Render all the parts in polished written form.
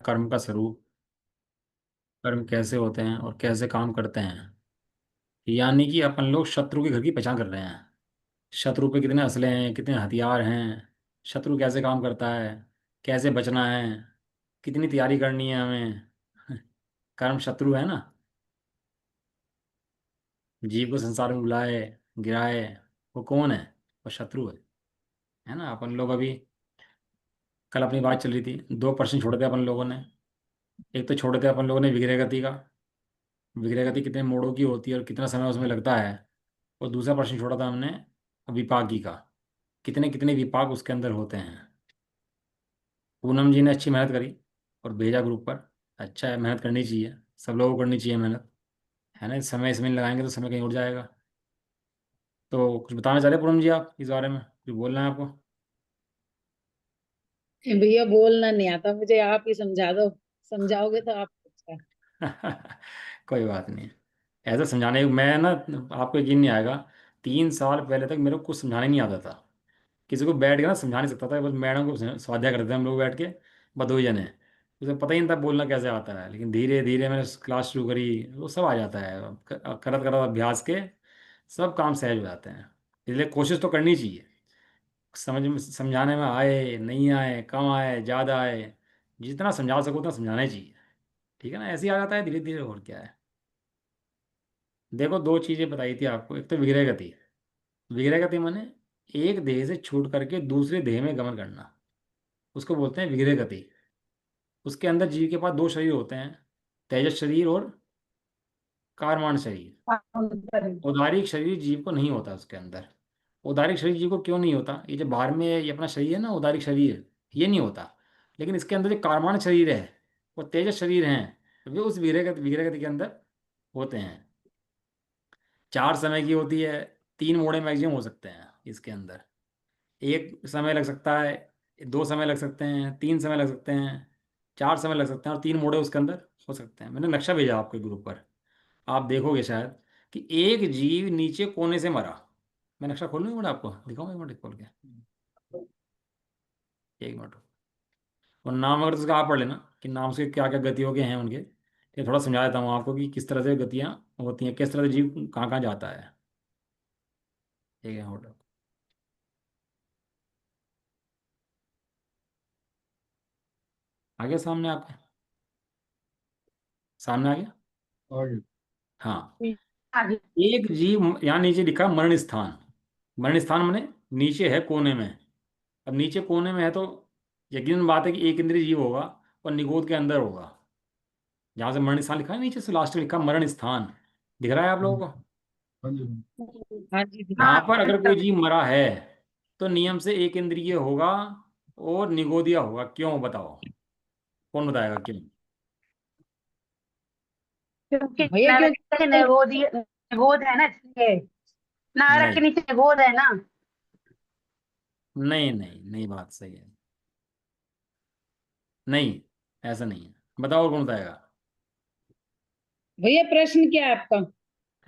कर्म का स्वरूप, कर्म कैसे होते हैं और कैसे काम करते हैं। यानी कि अपन लोग शत्रु के घर की पहचान कर रहे हैं। शत्रु पे कितने असले हैं, कितने हथियार हैं, शत्रु कैसे काम करता है, कैसे बचना है, कितनी तैयारी करनी है हमें। कर्म शत्रु है ना। जीव को संसार में बुलाए, गिराए, वो कौन है? वो शत्रु है ना। अपन लोग अभी कल अपनी बात चल रही थी, दो प्रश्न छोड़े थे अपन लोगों ने। एक तो छोड़े थे अपन लोगों ने विग्रह गति का। विग्रह गति कितने मोड़ों की होती है और कितना समय उसमें लगता है। और दूसरा प्रश्न छोड़ा था हमने विपाकी का, कितने कितने विपाक उसके अंदर होते हैं। पूनम जी ने अच्छी मेहनत करी और भेजा ग्रुप पर। अच्छा है, मेहनत करनी चाहिए, सब लोगों को करनी चाहिए मेहनत, है ना। समय इसमें लगाएंगे तो समय कहीं उड़ जाएगा। तो कुछ बताना चाह रहे हैं पूनम जी आप इस बारे में, कुछ बोलना है आपको? भैया बोलना नहीं आता मुझे, आप ही समझा दो। समझाओगे तो आप अच्छा। कोई बात नहीं। ऐसा समझाने मैं ना, आपको यकीन नहीं आएगा, 3 साल पहले तक मेरे को कुछ समझाने नहीं आता था। किसी को बैठ के ना समझा नहीं सकता था, बस मैडम को स्वाध्याय करते थे हम लोग बैठ के, बस 2 ही जने। उसे पता ही नहीं था बोलना कैसे आता है, लेकिन धीरे धीरे मैंने क्लास शुरू करी, वो सब आ जाता है। करत करत अभ्यास के सब काम सहज हो जाते हैं। इसलिए कोशिश तो करनी चाहिए। समझ में समझाने में आए नहीं आए, कम आए ज़्यादा आए, जितना समझा सको उतना समझाना ही चाहिए। ठीक है ना, ऐसे ही आ जाता है धीरे धीरे, और क्या है। देखो, 2 चीज़ें बताई थी आपको। एक तो विग्रह गति। विग्रह गति माने एक देह से छूट करके दूसरे देह में गमन करना, उसको बोलते हैं विग्रह गति। उसके अंदर जीव के पास 2 शरीर होते हैं, तेजस शरीर और कारमान शरीर। औदारिक शरीर जीव को नहीं होता उसके अंदर। औदारिक शरीर जीव को क्यों नहीं होता? ये जो बाहर में ये अपना शरीर है ना, औदारिक शरीर, ये नहीं होता। लेकिन इसके अंदर जो कारमान शरीर है और तेजस शरीर हैं, वे उस विग्रह गति के अंदर होते हैं। 4 समय की होती है, 3 मोड़े मैक्सिमम हो सकते हैं इसके अंदर। एक समय लग सकता है, 2 समय लग सकते हैं, 3 समय लग सकते हैं, 4 समय लग सकते हैं, और 3 मोड़े उसके अंदर हो सकते हैं। मैंने नक्शा भेजा आपके ग्रुप पर, आप देखोगे शायद कि एक जीव नीचे कोने से मरा। मैं नक्शा खोल लूँ एक मिनट, आपको दिखाऊँ एक मिनट खोल के, 1 मिनट। और नाम अगर तो उसका आप पढ़ लेना कि नाम से क्या क्या गतियों के हैं उनके। ये थोड़ा समझा देता हूँ आपको कि किस तरह से गतियाँ होती हैं, किस तरह से जीव कहाँ कहाँ जाता है। ठीक है, होल्ड। आ गया सामने आपके? सामने आ गया? और हाँ, आगे। एक जीव यहाँ नीचे लिखा मरण स्थान। मरण स्थान मैंने नीचे है कोने में। अब नीचे कोने में है तो यकीन बात है कि एक इंद्रिय जीव होगा और निगोद के अंदर होगा। जहाँ से मरण स्थान लिखा है नीचे से लास्ट में लिखा मरण स्थान, दिख रहा है आप लोगों को? हाँ जी। हाँ जी यहाँ हाँ। पर अगर कोई जीव मरा है तो नियम से एक इंद्रिय होगा और निगोदिया होगा। क्यों बताओ? कौन बताएगा क्यों? क्योंकि भैया नरक के निगोद है ना इसलिए। नरक के नहीं नीचे निगोद है ना। नहीं नहीं नहीं, बात सही है। नहीं, ऐसा नहीं है। बताओ और कौन बताएगा? भैया प्रश्न क्या है आपका?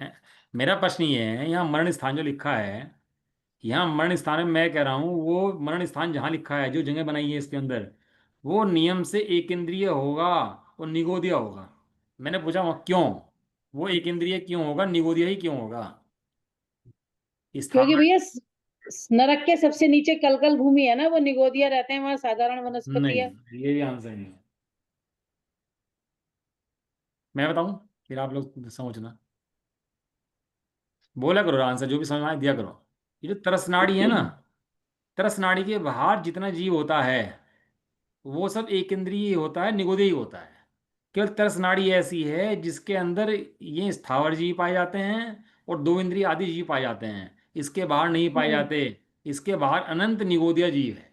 है? मेरा प्रश्न ये है, यहाँ मरण स्थान जो लिखा है, यहाँ मरण स्थान में मैं कह रहा हूँ वो मरण स्थान जहाँ लिखा है, जो जगह बनाई है इसके अंदर, वो नियम से एक इंद्रिय होगा और निगोदिया होगा। मैंने पूछा वहाँ क्यों, वो एक इंद्रिय क्यों होगा, निगोदिया ही क्यों होगा क्योंकि स्थान? भैया नरक के सबसे नीचे कलकल भूमि है ना, वो निगोदिया रहते हैं, वहां साधारण वनस्पति नहीं, है। ये भी आंसर नहीं है। मैं बताऊं, फिर आप लोग समझना। बोला करो आंसर, जो भी समझ में आए दिया करो। ये जो तरसनाड़ी है ना, तरसनाड़ी के बाहर जितना जीव होता है वो सब एक इंद्रिय ही होता है, निगोदी ही होता है। केवल तरस नाड़ी ऐसी है जिसके अंदर ये स्थावर जीव पाए जाते हैं और 2 इंद्रिय आदि जीव पाए जाते हैं। इसके बाहर नहीं पाए हम्म। जाते। इसके बाहर अनंत निगोदिया जीव है।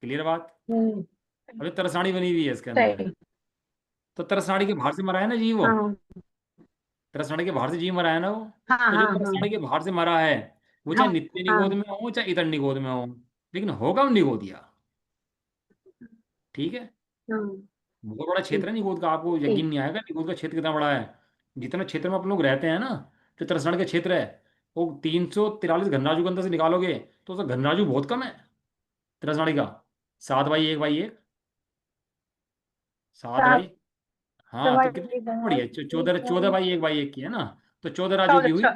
क्लियर बात? हम्म। अभी तरसनाड़ी बनी हुई है इसके अंदर। सही। तो तरसनाड़ी के बाहर से मरा है ना जीव वो। हाँ तरसनाड़ी के बाहर से जीव मरा है ना वो। हाँ तो जो हाँ हाँ तरसनाड़ी के बाहर से मरा है, वो चाहे हाँ नित्य निगोद हाँ। में हो चाहे इतर निगोद में हो, लेकिन होगा वो निगोदिया। ठीक है। हाँ, बहुत बड़ा क्षेत्र ठीक है निगोद का, आपको यकीन ठीक। नहीं आएगा निगोद का क्षेत्र कितना बड़ा है। जितना क्षेत्र में आप लोग रहते हैं ना, जो तरसनाड़ का क्षेत्र है, वो 343 घनराजू के अंदर से निकालोगे तो उसका घनराजू बहुत कम है तरसनाड़ी का। 7 बाई 1 बाई 1। सात सात बाई, हाँ तो कितनी भाई बड़ी दस, है, एक चौदह, चौदह भाई, बाई एक बाई एक की है ना। तो 14 राज्यों की चौदह, हुई।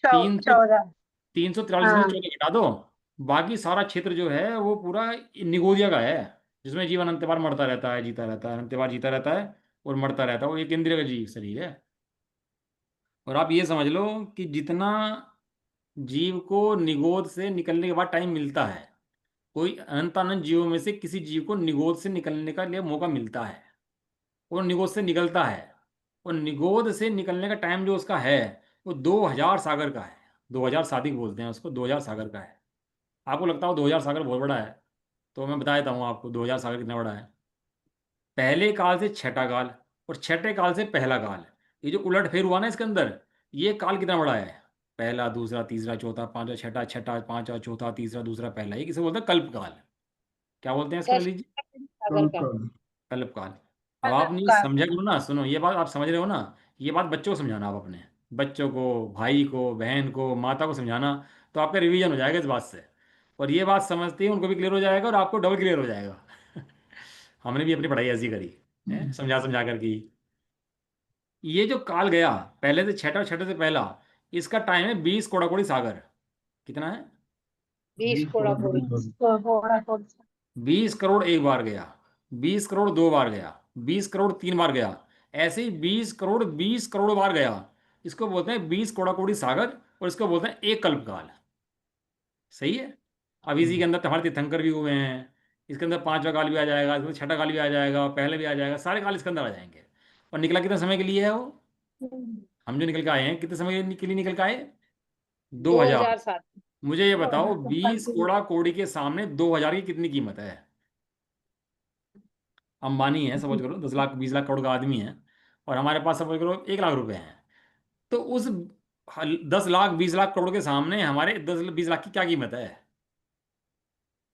तीन सौ 14। 343 में से हाँ। 14 घटा दो, बाकी सारा क्षेत्र जो है वो पूरा निगोदिया का है, जिसमें जीवन अंतबार मरता रहता है, जीता रहता है, अंतबार जीता रहता है और मरता रहता है। वो एक इंद्रिय का जीव शरीर है। और आप ये समझ लो कि जितना जीव को निगोद से निकलने के बाद टाइम मिलता है, कोई अनंत अनंत जीवों में से किसी जीव को निगोद से निकलने का लिए मौका मिलता है, और निगोद से निकलता है। और निगोद से निकलने का टाइम जो उसका है, वो 2000 सागर का है। 2000 सादिक बोलते हैं उसको, 2000 सागर का है। आपको लगता हो 2000 सागर बहुत बड़ा है, तो मैं बता देता हूँ आपको 2000 सागर कितना बड़ा है। पहले काल से छठा काल, और छठे काल से पहला काल, ये जो उलट फेर हुआ ना इसके अंदर, ये काल कितना बड़ा है। पहला, दूसरा, तीसरा, चौथा, पांचवा, छठा, छठा, पांचवा, चौथा, तीसरा, दूसरा, पहला, ये किसे बोलते हैं, कल्प काल। क्या बोलते हैं इसको, दस ललित जी? सागर का। कल्प काल। अब कल्प आपने ये का। समझा करो ना, सुनो ये बात आप समझ रहे हो ना, ये बात बच्चों को समझाना, आप अपने बच्चों को, भाई को, बहन को, माता को समझाना, तो आपका रिवीजन हो जाएगा इस बात से। और ये बात समझते ही उनको भी क्लियर हो जाएगा और आपको डबल क्लियर हो जाएगा। हमने भी अपनी पढ़ाई ऐसी करी है, समझा समझा कर की। ये जो काल गया, पहले से छठा और छठे से पहला, इसका टाइम है 20 कोड़ा कोड़ी सागर। कितना है? 20 कोड़ा कोड़ी। कोड़ा कोड़ी। 20 करोड़ एक बार गया, 20 करोड़ दो बार गया, 20 करोड़ तीन बार गया, ऐसे ही 20 करोड़ 20 करोड़ बार गया। इसको बोलते हैं 20 कोड़ा कोड़ी सागर, और इसको बोलते हैं एक कल्पकाल। सही है। अब इसी के अंदर तुम्हारे तीर्थंकर भी हुए हैं, इसके अंदर पांचवा काल भी आ जाएगा, इसमें छठा काल भी आ जाएगा, पहले भी आ जाएगा, सारे काल इसके अंदर आ जाएंगे। और निकला कितने समय के लिए है वो? हम जो निकल के आए हैं कितने समय के लिए निकल के आए? 2000। 2007। मुझे ये बताओ, तुम 20 कंटिन्यू। कोड़ा कोड़ी के सामने 2000 की कितनी कीमत है? अंबानी है सपोज करो, 10 लाख 20 लाख करोड़ का आदमी है, और हमारे पास सपोज करो 1 लाख रुपए हैं। तो उस 10 लाख 20 लाख करोड़ के सामने हमारे 10 20 लाख की क्या कीमत है?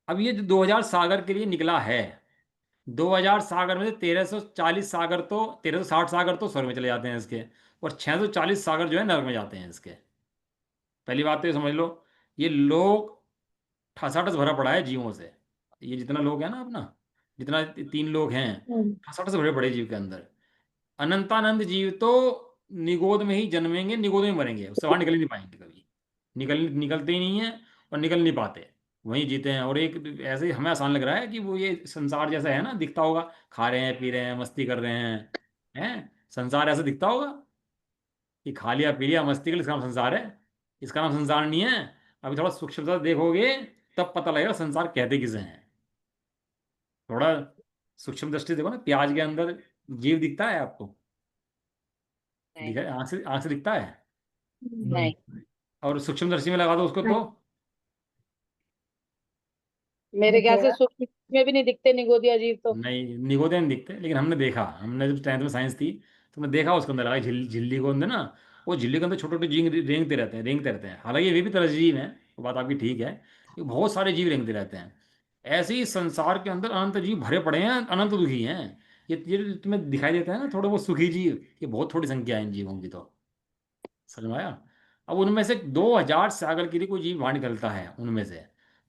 अब ये जो 2000 सागर के लिए निकला है, 2000 सागर में से 1340 सागर तो, 1360 सागर तो स्वर्ग में चले जाते हैं इसके, और 640 सागर जो है नरक में जाते हैं इसके। पहली बात तो ये समझ लो, ये लोग ठसाठस भरा पड़ा है जीवों से। ये जितना लोग है ना अपना, जितना 3 लोग हैं, ठसाठस भरे पड़े जीव के अंदर। अनंतानंद जीव तो निगोद में ही जन्मेंगे, निगोद में मरेंगे, उससे बाहर निकल ही नहीं पाएंगे कभी। निकलते ही नहीं है, और निकल नहीं पाते, वहीं जीते हैं। और एक ऐसे ही हमें आसान लग रहा है कि वो ये संसार जैसा है ना, दिखता होगा, खा रहे हैं, पी रहे हैं, मस्ती कर रहे हैं संसार ऐसा दिखता होगा कि खा लिया पी लिया मस्ती कर लिया, इसका नाम संसार है? इसका नाम संसार नहीं है। अभी थोड़ा सूक्ष्मता से देखोगे, तब पता लगेगा संसार कहते किसे हैं। थोड़ा सूक्ष्म दृष्टि से देखो ना, प्याज के अंदर जीव दिखता है आपको? नहीं। दिखा है, आंख से दिखता है? नहीं। और सूक्ष्म दृष्टि में लगा दो उसको तो? मेरे ख्याल से सूक्ष्म में भी नहीं दिखते निगोदिया जीव तो। नहीं, निगोदे नहीं दिखते, लेकिन हमने देखा, हमने जब 10th में साइंस थी, तो हमने देखा उसके अंदर लगा झिल्ली को अंदर ना, वो झिल्ली के अंदर छोटे छोटे जीव रेंगते रहते हैं। हालांकि वे भी तरह जीव हैं, वो बात आपकी ठीक है, कि बहुत सारे जीव रेंगते रहते हैं। ऐसे ही संसार के अंदर अनंत जीव भरे पड़े हैं, अनंत दुखी हैं। ये जो तुम्हें दिखाई देता है ना थोड़े बहुत सुखी जीव, ये बहुत थोड़ी संख्या है इन जीवों की तो। समझ में आया? अब उनमें से 2000 सागर के लिए कोई जीव बाहर निकलता है उनमें से,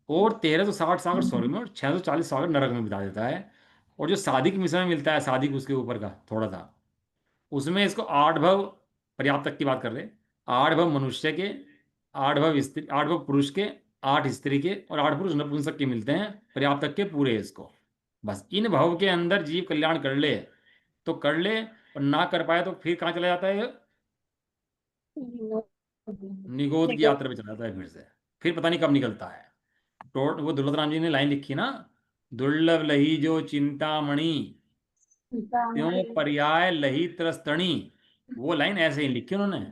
और 1360 सागर स्वर्ग में और 640 सागर नरक में बिता देता है। और जो सादिक मिश्रण में मिलता है, सादिक उसके ऊपर का थोड़ा सा, उसमें इसको 8 भव, पर्याप्त तक की बात कर रहे हैं, 8 भव मनुष्य के, 8 भव स्त्री, 8 भव पुरुष के, 8 स्त्री के, और 8 पुरुष नपुंसक के मिलते हैं, पर्याप्त तक के पूरे इसको। बस इन भव के अंदर जीव कल्याण कर ले तो कर ले, और ना कर पाए तो फिर कहाँ चला जाता है? निगोद की यात्रा पे चला जाता है फिर से। फिर पता नहीं कब निकलता है। तो वो दुर्लभ राम जी ने लाइन लिखी ना, दुर्लभ लही जो चिंतामणि, त्यों पर्याय लही त्रस्तणी। वो लाइन ऐसे ही लिखी उन्होंने।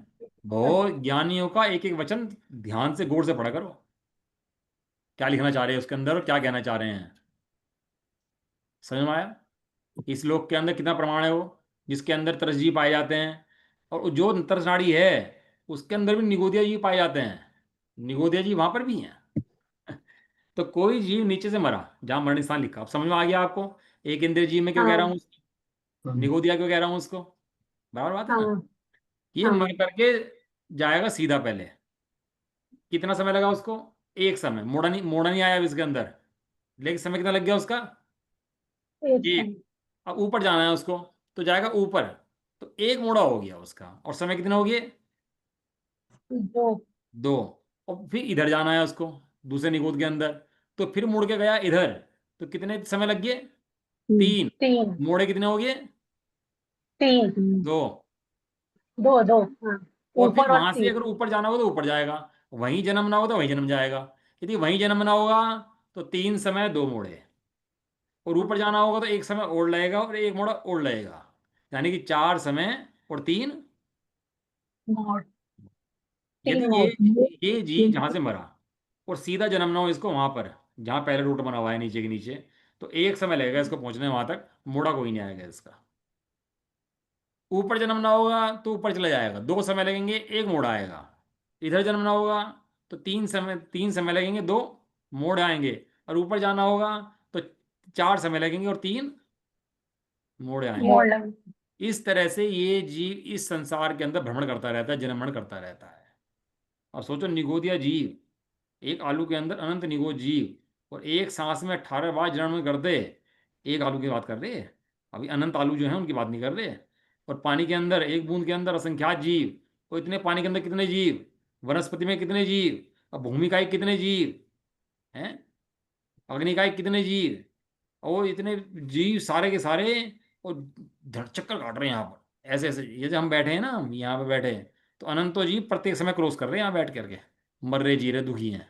बहुत ज्ञानियों का एक एक वचन ध्यान से गौर से पढ़ा करो, क्या लिखना चाह रहे हैं उसके अंदर और क्या कहना चाह रहे हैं। समझ में आया? इस श्लोक के अंदर कितना प्रमाण है वो, जिसके अंदर तरसजी पाए जाते हैं, और जो तरस नाड़ी है उसके अंदर भी निगोदिया जी पाए जाते हैं। निगोदिया जी वहां पर भी हैं। तो कोई जीव नीचे से मरा, जहां मरण स्थान लिखा, अब समझ में आ गया आपको? एक इंद्रिय जीव में क्यों कह रहा हाँ। हूँ, निगोदिया क्यों कह रहा हूँ उसको? बराबर बात है ना? हाँ। ये हाँ। मर करके जाएगा सीधा पहले। कितना समय लगा उसको? एक समय, मोड़ा नहीं आया अभी इसके अंदर, लेकिन समय कितना लग गया उसका? एक एक। सेकंड। अब ऊपर जाना है उसको, तो जाएगा ऊपर। तो एक मोड़ा हो गया उसका, और समय कितने हो गए? दो। दो। और फिर इधर जाना है उसको, दूसरे निगोद के अंदर, तो फिर मुड़ के गया इधर, तो कितने समय लग गए? तीन। तीन। मोड़े कितने हो गए? तीन। दो। दो दो, हाँ। और फिर ऊपर और वहां से तीन। अगर ऊपर जाना होगा तो ऊपर जाएगा, वहीं जन्म ना होगा तो वहीं जन्म जाएगा। यदि वहीं जन्म ना होगा तो तीन समय दो मोड़े, और ऊपर जाना होगा तो एक समय और लगेगा और एक मोड़ा और लगेगा, यानी कि चार समय और तीन। मोड़। यदि तीन ये मोड़। ये जीव जहां से मरा और सीधा जन्म ना हो इसको वहां पर, जहां पहले रूट बना हुआ है नीचे के नीचे, तो एक समय लगेगा इसको पहुंचने वहां तक, मोड़ा कोई नहीं आएगा इसका। ऊपर जन्म ना होगा तो ऊपर चला जाएगा, दो समय लगेंगे, एक मोड़ आएगा। इधर जन्म ना होगा तो तीन समय लगेंगे, दो मोड़ आएंगे। और ऊपर जाना होगा तो चार समय लगेंगे और तीन मोड़ आएंगे। मोड़ लग। इस तरह से ये जीव इस संसार के अंदर भ्रमण करता रहता है, जन्मण करता रहता है। और सोचो, निगोदिया जीव, एक आलू के अंदर अनंत निगोद जीव, और एक सांस में 18 बार जन्म कर दे। एक आलू की बात कर रहे हैं, अभी अनंत आलू जो है उनकी बात नहीं कर रहे। और पानी के अंदर, एक बूंद के अंदर असंख्यात जीव। और इतने पानी के अंदर कितने जीव, वनस्पति में कितने जीव, और भूमिकाएं कितने जीव हैं, अग्निकाय कितने जीव, और इतने जीव सारे के सारे, और धड़ चक्कर काट रहे हैं यहाँ पर ऐसे ऐसे। ये जो हम बैठे हैं ना, हम यहाँ पे बैठे हैं, तो अनंतो जीव प्रत्येक समय क्रॉस कर रहे हैं यहाँ बैठ करके, मर रहे जी रहे दुखी हैं।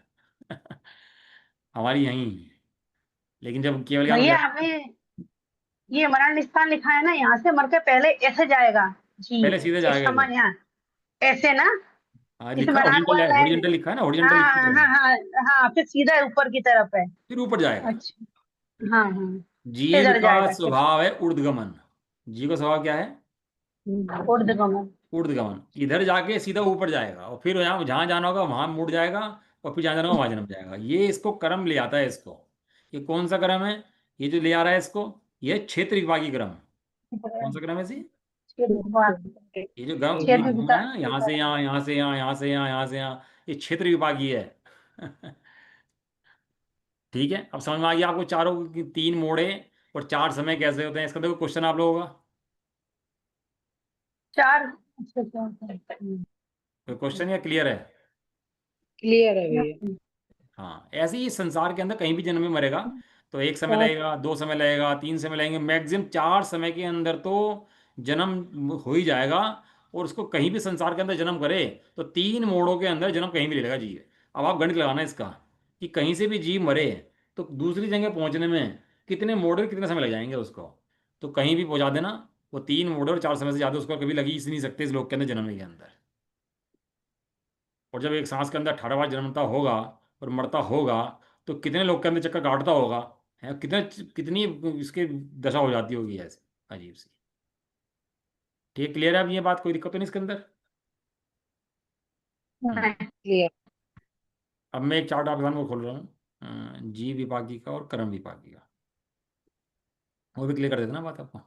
हमारी यहीं। लेकिन जब केवल ज्ञान हो भैया जाए, हमें ये मरण स्थान लिखा है ना, यहाँ से मर के पहले ऐसे जाएगा जी। पहले सीधे इस जाएगा इधर। समान यहाँ ऐसे ना, हाँ इस लिखा, बना हुआ हॉरिजॉन्टल, लाइन। हॉरिजॉन्टल लिखा है ना, हॉरिजॉन्टल लिख के हाँ हाँ जाएगा, हाँ। हाँ, फिर सीधा ऊपर की तरफ है। फिर ऊपर जाएगा। अच्छा। हाँ हाँ। जीव इधर का जाएगा फिर। स्वभाव है ऊर्ध्वगमन। जीव का स्वभाव क्या है? ऊर्ध्वगमन। ऊर्ध्वगमन, इधर जाके सीधा ऊपर जाएगा, और फिर यहाँ जहाँ जाना होगा वहां मुड़ जाएगा, और फिर जहाँ जाना होगा वहां जन्म जाएगा। ये इसको कर्म ले आता है इसको। ये कौन सा कर्म है? ये जो ले आ रहा है इसको, ये क्षेत्र विभागी कर्म। कौन सा कर्म है जी? ये जो गर्म क्षेत्र घूम रहा है ना, यहाँ से विकास। यहाँ, यहाँ से यहाँ, यहाँ से यहाँ, यहाँ से यहाँ, ये क्षेत्र विभागी है। ठीक है, अब समझ में आ गया आपको चारों की तीन मोड़े और चार समय कैसे होते हैं। इसका देखो क्वेश्चन आप लोगों का, चार। अच्छा अच्छा। कोई क्वेश्चन या क्लियर है? क्लियर है भैया। हाँ, ऐसे ही संसार के अंदर कहीं भी जन्म में मरेगा तो एक समय लगेगा, दो समय लगेगा, तीन समय लगेंगे, मैक्सिमम चार समय के अंदर तो जन्म हो ही जाएगा। और उसको कहीं भी संसार के अंदर जन्म करे तो तीन मोड़ों के अंदर जन्म कहीं भी ले लेगा जीव। अब आप गणित लगाना इसका, कि कहीं से भी जीव मरे तो दूसरी जगह पहुंचने में कितने मोड़ और कितने समय लग जाएंगे उसको। तो कहीं भी पहुंचा देना, वो तीन मोड़ और चार समय से ज़्यादा उसको कभी लगी ही नहीं सकते इस लोक के अंदर जन्मने के अंदर। और जब एक सांस के अंदर 18 बार जन्मता होगा और मरता होगा, तो कितने लोग के अंदर चक्कर काटता होगा, है कितने, कितनी इसकी दशा हो जाती होगी ऐसे अजीब सी। ठीक है, क्लियर है अब ये बात, कोई दिक्कत तो नहीं इसके अंदर? हम्म। क्लियर। अब मैं एक चार्ट आपके सामने वो खोल रहा हूँ, जीव विभागी का और कर्म विभागी का, वो भी क्लियर कर देते ना बात आपको।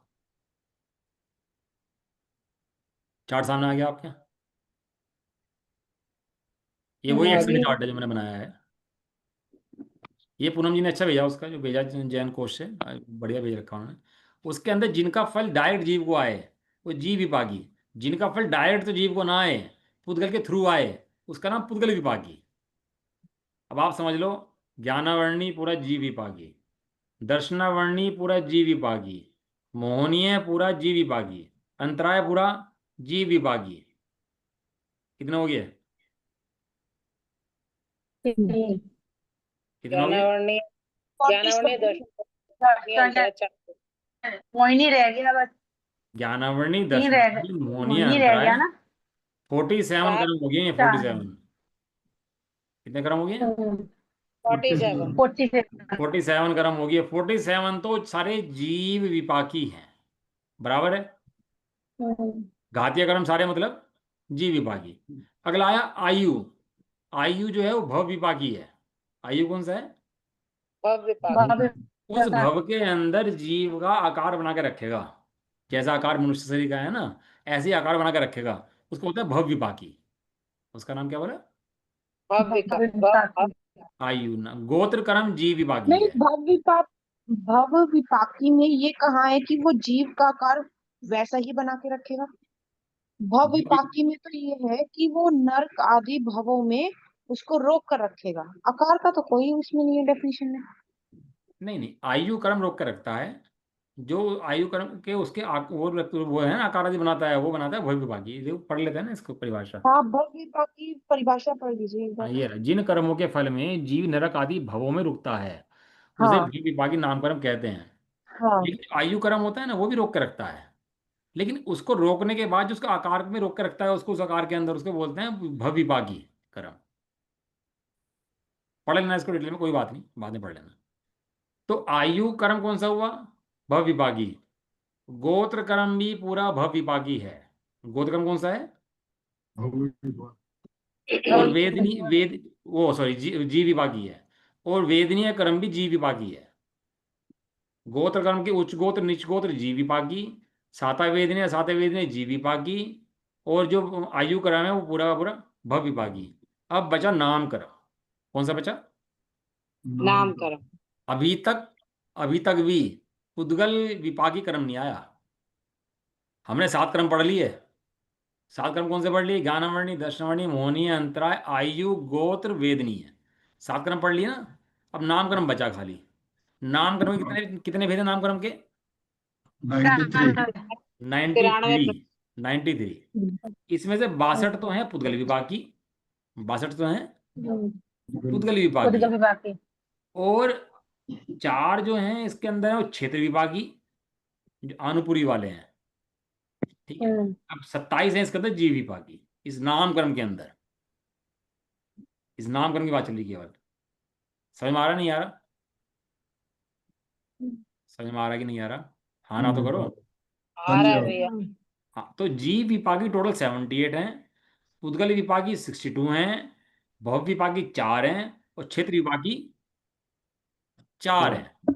चार्ट सामने आ गया आपके? ये वही एक्सेल चार्ट है जो मैंने बनाया है। ये पूनम जी ने अच्छा भेजा, उसका जो भेजा जैन कोश से, बढ़िया भेज रखा उन्होंने। उसके अंदर जिनका फल डायरेक्ट जीव को आए वो जीव विपाकी, जिनका फल डायरेक्ट तो जीव को ना आए, पुद्गल के थ्रू आए, उसका नाम पुद्गल विपाकी। अब आप समझ लो, ज्ञानावर्णी पूरा जीव विपाकी, दर्शनावर्णी पूरा जीव विपाकी, मोहनीय पूरा जीव विपाकी, अंतराय पूरा जीव विपाकी। कितने हो गए? कितने हो गए? ज्ञानावर्णी। ज्ञानावर्णी दर्शन। मोहिनी रह गया बस। ज्ञानावर्णी, तीन रह गए। दर्शनावर्णी, मोहनीय, मोहिनी रह अंतराय। गया ना। 47 चार। कर्म हो गए, ये फोर्टी चार। सेवन कितने कर्म हो गए? 47। 47। 47 कर्म हो गए। 47 तो सारे जीव विपाकी हैं, बराबर है। घातीय कर्म सारे मतलब जीव विपाकी। अगला आया आयु। आयु जो है वो भव विपाकी है। आयु कौन सा है? भव्य पाक। उस भव के अंदर जीव का आकार बना के रखेगा, जैसा आकार मनुष्य शरीर का है ना, ऐसे ही आकार बना के रखेगा, उसको होता है भव विपाकी। उसका नाम क्या बोला? भव्य का। आयु ना, गोत्र कर्म जीव विभागी नहीं, है। भव्य पाप। भव विपाकी में ये कहाँ है कि वो जीव का आकार वैसा ही बना के रखेगा? भव विपाकी में तो ये है कि वो नर्क आदि भवों में उसको रोक कर रखेगा। आकार का तो कोई उसमें नहीं है डेफिनेशन में। नहीं नहीं, आयु कर्म रोक कर रखता है। जो आयु कर्म के उसके वो है ना, आकार आदि बनाता है, वो बनाता है भव्य विभागी। देखो पढ़ लेते हैं ना इसको परिभाषा। हाँ, भव विपाकी परिभाषा पढ़ लीजिए एक हाँ बार। ये रहा, जिन कर्मों के फल में जीव नरक आदि भवों में रुकता है उसे हाँ भव्य विभागी नाम कर्म कहते हैं। हाँ। लेकिन आयु कर्म होता है ना, वो भी रोक कर रखता है। लेकिन उसको रोकने के बाद जो उसका आकार में रोक कर रखता है, उसको उस आकार के अंदर, उसको बोलते हैं भव्य विभागी कर्म। पढ़ लेना इसको डिटेल में, कोई बात नहीं, बाद में पढ़ लेना। तो आयु कर्म कौन सा हुआ? भव विभागी। गोत्र कर्म भी पूरा भव विभागी है। गोत्र कर्म कौन सा है? और वेदनी वेद, वो सॉरी, जी विभागी है। और वेदनीय कर्म भी जी विभागी है। गोत्र कर्म के उच्च गोत्र नीच गोत्र जी विभागी, साता वेदनीय सातवा वेदनीय जी विभागी। और जो आयु कर्म है वो पूरा का पूरा भव विभागी। अब बचा नाम कर्म। कौन सा बचा? नामकरण। अभी तक, अभी तक भी पुद्गल विपाकी कर्म नहीं आया। हमने सात कर्म पढ़ लिए। सात कर्म कौन से पढ़ लिए? ज्ञानवर्णी, दर्शनवर्णी, मोहनीय, अंतराय, आयु, गोत्र, वेदनीय। सात कर्म पढ़ लिए ना। अब नामकर्म बचा खाली। नामकर्म के कितने कितने भेद हैं नामकर्म के? 93। 93। 93। 93। इसमें से 62 तो हैं पुद्गल विभाग की। 62 तो हैं पुद्गल विभाग की। खुद का भी बाकी। और चार जो हैं इसके अंदर है वो क्षेत्र विभागी, जो आनुपुरी वाले हैं। ठीक है। हम्म। अब 27 है इसके अंदर जीव विभागी, इस नामकर्म के अंदर। इस नामकर्म की बात चल रही केवल। समझ में आ रहा नहीं आ रहा? समझ में आ रहा कि नहीं आ रहा? हाँ ना तो करो। आ रहा है भैया। हाँ, तो जीव विभागी टोटल 78 हैं। पुद्गल विभागी 62 हैं। भव विभागी 4 हैं। और क्षेत्र विभागी 4 हैं।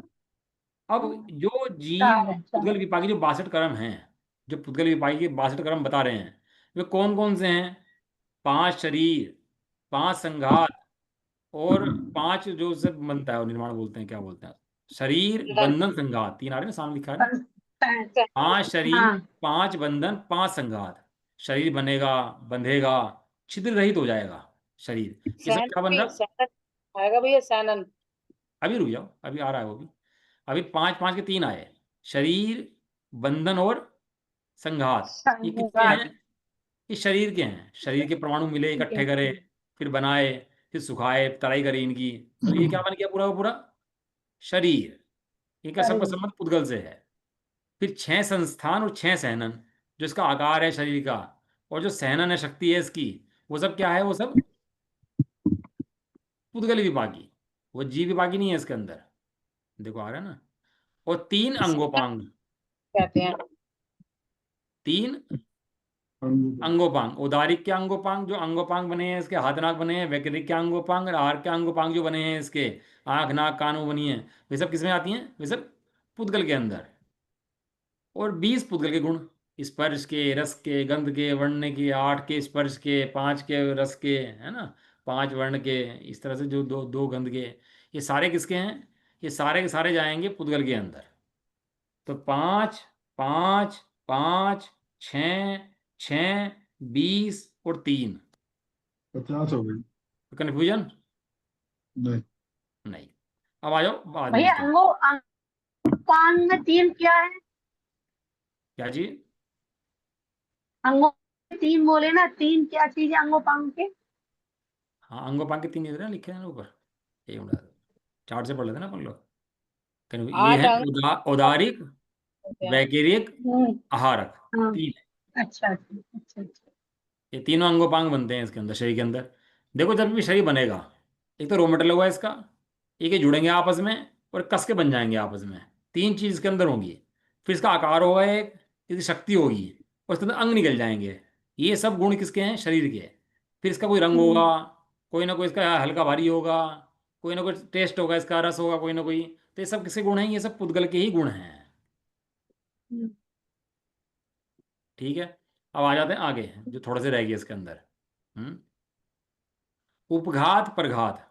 अब जो जीव चार है, पुद्गल चार। विभागी जो 62 कर्म हैं, जो पुद्गल विभागी के 62 कर्म बता रहे हैं, वे कौन कौन से हैं? 5 शरीर, 5 संघात, और 5 जो से बनता है, और निर्माण बोलते हैं, क्या बोलते हैं, शरीर बंधन। बंधन संघात, तीन आ रहे हैं ना, सामने लिखा है ना। 5 शरीर, हाँ। 5 बंधन, 5 संघात। शरीर बनेगा, बंधेगा, छिद्र रहित हो जाएगा शरीर। ये सब सैनन क्या बन भी, रहा? सैनन आएगा भैया, सैनन। अभी रुक जाओ, अभी आ रहा है वो भी। अभी 5 5 के 3 आए। शरीर, बंधन और संघात। ये किसके संघात। हैं? ये शरीर के हैं। शरीर के परमाणु मिले, ठीक इकट्ठे है। करे, फिर बनाए, फिर सुखाए, तराई करे इनकी। तो ये क्या बन गया पूरा का पूरा? शरीर। इनका सबका शरीर। संबंध पुद्गल से है। फिर 6 संस्थान और 6 सहनन, जो इसका आकार है शरीर का, और जो सहनन है, शक्ति है इसकी, वो सब क्या है? वो सब पुद्गल विभागी। वो जीव विभागी नहीं है इसके अंदर। देखो आ रहा है ना। और 3 इसे अंगोपांग। कहते हैं। 3 अंगोपांग। उदारिक के अंगोपांग, जो अंगोपांग बने हैं इसके, हाथ नाक बने हैं। वैकृतिक के अंगोपांग और आहार के अंगोपांग जो बने हैं इसके, आंख नाक कान वो बनी है, वे सब किसमें आती हैं? वे सब पुद्गल के अंदर। और 20 पुद्गल के गुण, स्पर्श के, रस के, गंध के, वर्ण के, 8 के स्पर्श के, 5 के रस के, है ना, 5 वर्ण के, इस तरह से जो दो दो गंध के, ये सारे किसके हैं? ये सारे के सारे जाएंगे पुद्गल के अंदर। तो 5 5 5 6 6 20 और 3। 50 हो गई। कन्फ्यूजन? नहीं। नहीं। अब आ जाओ बाद में भैया इसके। अंगोपांग में तीन क्या है? क्या चीज? अंगों में तीन बोले ना, तीन क्या चीज है अंगोपांग के? हाँ, अंगों के 3 इधर लिखे हैं ना ऊपर। एक मिनट, चार्ट से पढ़ लेते हैं ना अपन लोग। ये आठ है अंग उदारिक, होते हैं। वैकेरिक, हम्म। आहारक। हाँ। 3। अच्छा अच्छा अच्छा अच्छा। ये तीनों अंगोपांग बनते हैं इसके अंदर, शरीर के अंदर। देखो जब भी शरीर बनेगा, एक तो रॉ मटेरियल होगा इसका, एक ये जुड़ेंगे आपस में और कस के बन जाएंगे आपस में। 3 चीज इसके अंदर होंगी। फिर इसका आकार होगा एक, इसकी शक्ति होगी, और इसके अंदर अंग निकल जाएंगे। ये सब गुण किसके हैं? शरीर के। फिर इसका कोई रंग होगा, हम्म। कोई ना कोई इसका हल्का भारी होगा, कोई ना कोई टेस्ट होगा, इसका रस होगा कोई ना कोई। तो ये सब किसके गुण हैं? ये सब पुद्गल के ही गुण हैं। हम्म। ठीक है। अब आ जाते हैं आगे, जो थोड़े से रह गए इसके अंदर। हम्म। उपघात, प्रघात।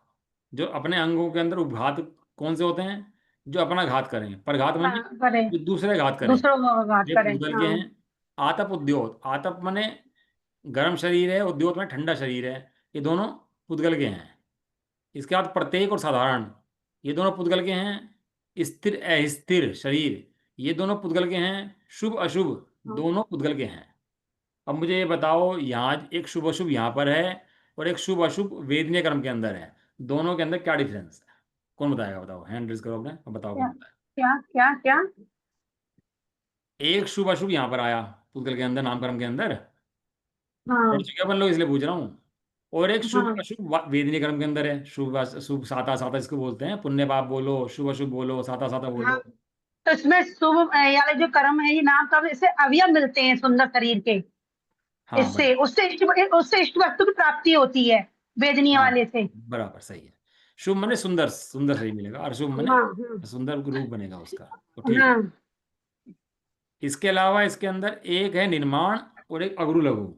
जो अपने अंगों के अंदर उपघात कौन से होते हैं? जो अपना घात करें, परघात माने हाँ करे, जो दूसरे घात करें। दूसरों को घात ये करे, पुद्गल के हाँ। हैं। आतप उद्योत, आतप माने गर्म शरीर है, उद्योत में ठंडा शरीर है, ये दोनों पुद्गल के हैं। इसके बाद प्रत्येक और साधारण, ये दोनों पुद्गल के हैं। स्थिर अस्थिर शरीर, ये दोनों पुद्गल के हैं। शुभ अशुभ, हाँ। दोनों पुद्गल के हैं। अब मुझे ये बताओ, यहाँ एक शुभ अशुभ यहाँ पर है और एक शुभ अशुभ वेदनीय कर्म के अंदर है, दोनों के अंदर क्या डिफरेंस है? कौन बताएगा? बताओ, हैंड रेज करो अपने और बताओ क्या कौन बताएगा। क्या क्या क्या? एक शुभ अशुभ यहाँ पर आया पुद्गल के अंदर, नामकर्म के अंदर, पढ़ हाँ चुके अपन लोग इसलिए पूछ रहा हूँ। और एक शुभ हाँ अशुभ वेदनीय कर्म के अंदर है। शुभ शुभ साता साता इसको बोलते हैं, पुण्य पाप बोलो, शुभ अशुभ बोलो, साता साता हाँ। बोलो। तो इसमें शुभ यानी जो कर्म है, ये नाम कर्म, इससे अवयव मिलते हैं सुंदर शरीर के। हाँ इससे बराबर। उससे इष्ट वस्तु की प्राप्ति होती है, वेदनीय हाँ वाले से। बराबर सही है। शुभ मने सुंदर, सुंदर शरीर मिलेगा, और शुभ मने हाँ सुंदर रूप बनेगा उसका। तो हाँ ठीक है। हाँ। इसके अलावा इसके अंदर एक है निर्माण और एक अगरु लघु।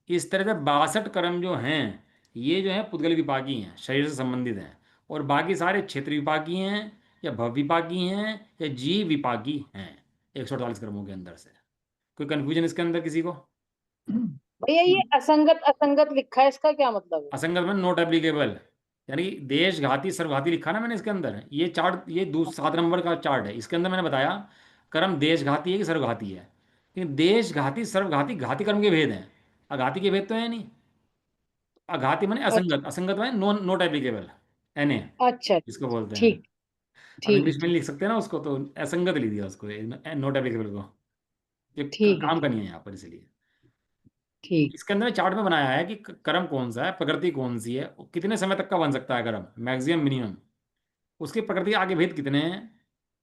इस तरह से 62 कर्म जो हैं, ये जो है पुद्गल विपाकी हैं, शरीर से संबंधित हैं। और बाकी सारे क्षेत्र विपाकी हैं, या भव विपाकी हैं, या जीव विपाकी हैं, 148 कर्मों के अंदर से। कोई कंफ्यूजन इसके अंदर किसी को? भैया ये असंगत असंगत लिखा है, इसका क्या मतलब है? असंगत में नॉट एप्लीकेबल, यानी देश घाती सर्वघाती लिखा ना मैंने इसके अंदर। ये चार्ट, ये 7 नंबर का चार्ट है, इसके अंदर मैंने बताया कर्म देश घाती है कि सर्वघाती है। लेकिन देश घाती सर्वघाती घाती कर्म के भेद हैं, अघाती के भेद तो है नहीं। अघाती माने अच्छा असंगत, असंगत माने नॉन नॉट एप्लीकेबल, एनए अच्छा। जिसको बोलते हैं। ठीक अब ठीक है इंग्लिश में नहीं ठीक लिख सकते ना उसको, तो असंगत लिख दिया उसको, नॉट एप्लीकेबल को। ये ठीक है काम का ठीक नहीं है यहाँ पर, इसलिए। ठीक। इसके अंदर चार्ट में बनाया है कि कर्म कौन सा है, प्रकृति कौन सी है, और कितने समय तक का बन सकता है कर्म, मैक्सिमम मिनिमम। उसकी प्रकृति के आगे भेद कितने हैं,